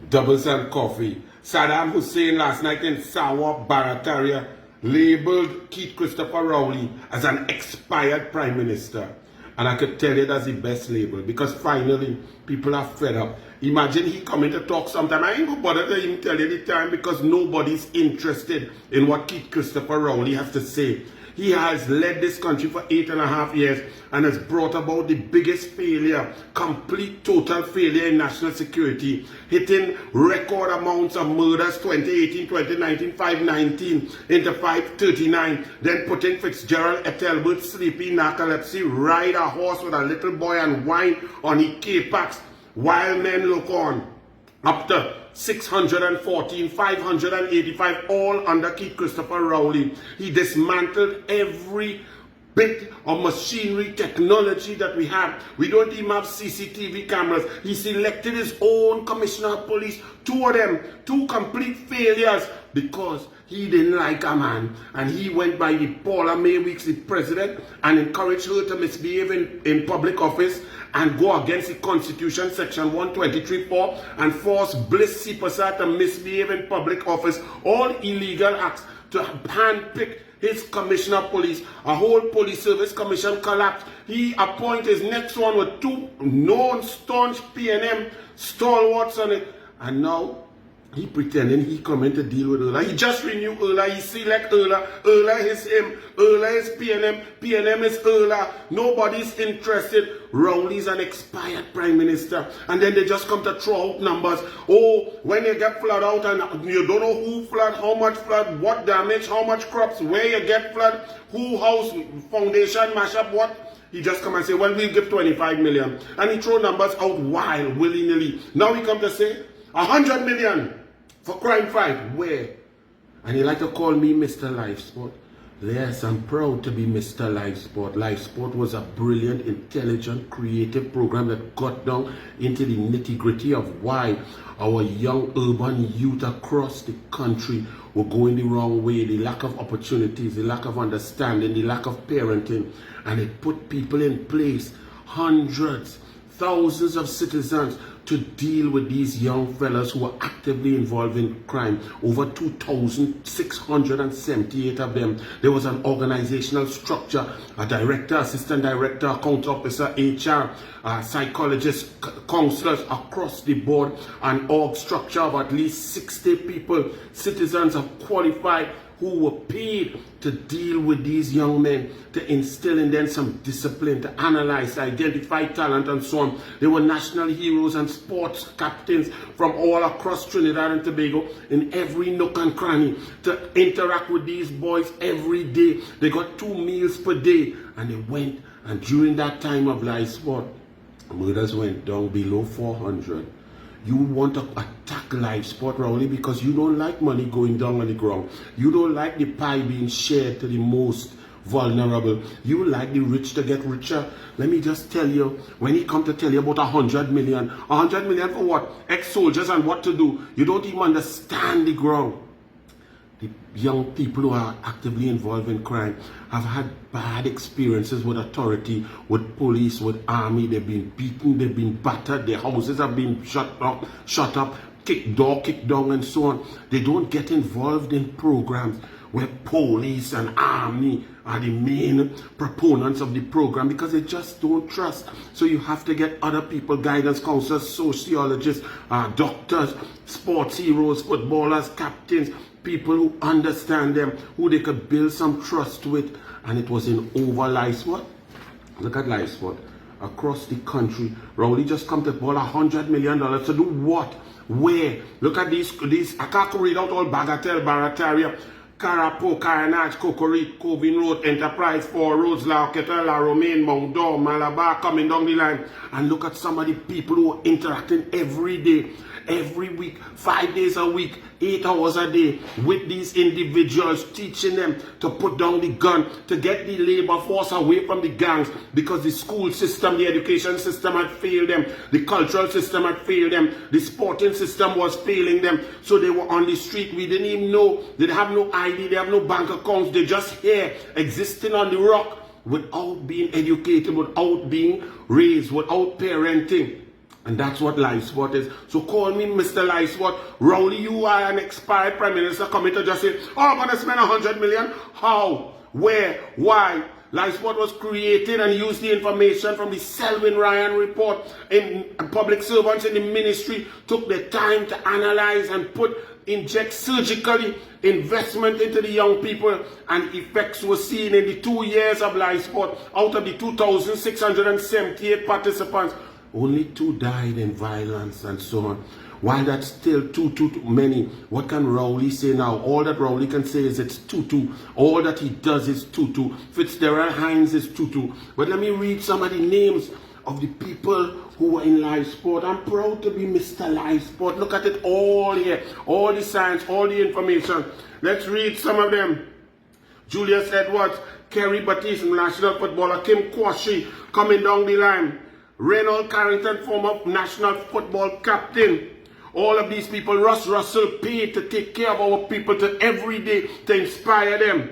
Doubles and coffee. Saddam Hussein last night in Sawa, Barataria, labeled Keith Christopher Rowley as an expired prime minister. And I could tell you that's the best label, because finally people are fed up. Imagine he coming to talk sometime. I ain't gonna bother to even tell you the time, because nobody's interested in what Keith Christopher Rowley has to say. He has led this country for 8.5 years and has brought about the biggest failure, complete total failure in national security, hitting record amounts of murders 2018, 2019, 519 into 539, then putting Fitzgerald Ethelbert, sleepy narcolepsy, ride a horse with a little boy and wine on his K-Pax while men look on. Up to 614, 585, all under Keith Christopher Rowley. He dismantled every bit of machinery, technology that we have. We don't even have CCTV cameras. He selected his own commissioner of police, two of them, two complete failures, because he didn't like a man. And he went by the Paula May Weeks, the president, and encouraged her to misbehave in public office and go against the Constitution, Section 123(4), and force Bliss Sipasa to misbehave in public office. All illegal acts to handpick his commissioner of police. A whole police service commission collapsed. He appointed his next one with two known staunch PNM stalwarts on it. And now he pretending he coming to deal with Erla. He just renewed Erla. He select Erla. Erla is him. Erla is PNM. PNM is Erla. Nobody's interested. Rowley's an expired prime minister. And then they just come to throw out numbers. Oh, when you get flood out and you don't know who flood, how much flood, what damage, how much crops, where you get flood, who house, foundation, mash up, what? He just come and say, well, we'll give 25 million. And he throw numbers out wild, willy-nilly. Now he come to say, 100 million for crime fight. Where? And he like to call me Mr. Life Sport. Yes, I'm proud to be Mr. Life Sport. Life Sport was a brilliant, intelligent, creative program that got down into the nitty-gritty of why our young urban youth across the country were going the wrong way, the lack of opportunities, the lack of understanding, the lack of parenting. And it put people in place, hundreds, thousands of citizens, to deal with these young fellas who are actively involved in crime. Over 2,678 of them. There was an organizational structure, a director, assistant director, account officer, HR, psychologists, counselors across the board, an org structure of at least 60 people, citizens of qualified, who were paid to deal with these young men, to instill in them some discipline, to analyze, to identify talent, and so on. They were national heroes and sports captains from all across Trinidad and Tobago, in every nook and cranny, to interact with these boys every day. They got 2 meals per day, and they went, and during that time of life sport, murders went down below 400. You want to attack life sport, Rowley, because you don't like money going down on the ground. You don't like the pie being shared to the most vulnerable. You like the rich to get richer. Let me just tell you, when he come to tell you about 100 million, 100 million for what? Ex-soldiers and what to do. You don't even understand the ground. The young people who are actively involved in crime have had bad experiences with authority, with police, with army. They've been beaten, they've been battered, their houses have been shut up, kicked down, and so on. They don't get involved in programs where police and army are the main proponents of the program, because they just don't trust. So you have to get other people, guidance counselors, sociologists, doctors, sports heroes, footballers, captains, people who understand them, who they could build some trust with. And it was in over life sport. Look at life sport across the country. Rowley just come to ball $100 million to do what? Where? Look at these. I can't read out all Bagatelle, Barataria, Carapo, Carenage, Cocorit, Covin Road, Enterprise, 4 Roads, La Roqueta, La Romaine, Mount Dor, Malabar, coming down the line. And look at some of the people who are interacting every day, every week, 5 days a week, 8 hours a day with these individuals, teaching them to put down the gun, to get the labor force away from the gangs, because the school system, the education system had failed them, the cultural system had failed them, the sporting system was failing them. So they were on the street. We didn't even know. They have no ID, they have no bank accounts. They just here existing on the rock without being educated, without being raised, without parenting. And that's what live sport is. So call me Mr. Live Sport. Rowley, you are an expired Prime Minister coming to just say, oh, I'm going to spend 100 million. How? Where? Why? Live Sport was created and used the information from the Selwyn Ryan report. And public servants in the ministry took the time to analyze and inject surgically investment into the young people, and effects were seen in the 2 years of Live Sport. Out of the 2,678 participants, only 2 died in violence and so on. While that's still too many, what can Rowley say now? All that Rowley can say is it's too. All that he does is too. Fitzgerald Hines is too. But let me read some of the names of the people who were in Live Sport. I'm proud to be Mr. Live Sport. Look at it all here. All the science, all the information. Let's read some of them. Julius Edwards, Kerry Batiste, national footballer. Kim Kwashi coming down the line. Reynold Carrington, former national football captain. All of these people, Russ Russell, paid to take care of our people to every day to inspire them.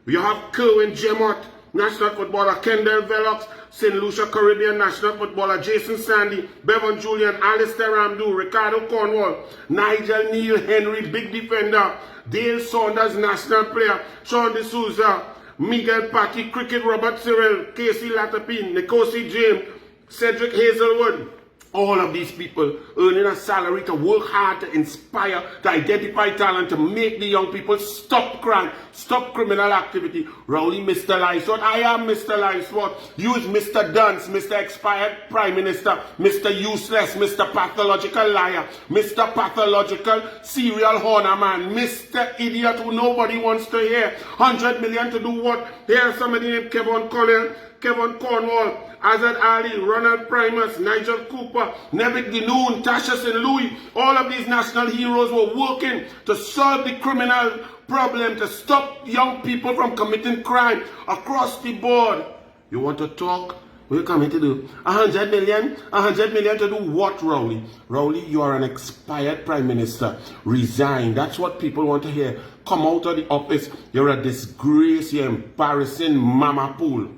You have Kerwin Jemot, national footballer. Kendall Velox, St. Lucia Caribbean national footballer. Jason Sandy, Bevan Julian, Alistair Ramdu, Ricardo Cornwall, Nigel Neil Henry, big defender. Dale Saunders, national player. Sean D'Souza, Miguel Patti, cricket. Robert Cyril, Casey Latapine, Nikosi James, Cedric Hazelwood. All of these people earning a salary to work hard, to inspire, to identify talent, to make the young people stop crime, stop criminal activity. Rowley, Mr. Live Sport. I am Mr. Live Sport. Use Mr. Dunce, Mr. Expired Prime Minister, Mr. Useless, Mr. Pathological Liar, Mr. Pathological Serial Horner Man, Mr. Idiot who nobody wants to hear. 100 million to do what? Here's somebody named Kevin Collins, Kevin Cornwall, Azad Ali, Ronald Primus, Nigel Cooper, Nevick Dinoon, Tasha St. Louis. All of these national heroes were working to solve the criminal problem, to stop young people from committing crime across the board. You want to talk? What are you coming to do? 100 million? 100 million to do what, Rowley? Rowley, you are an expired Prime Minister. Resign. That's what people want to hear. Come out of the office. You're a disgrace. You're embarrassing mama pool.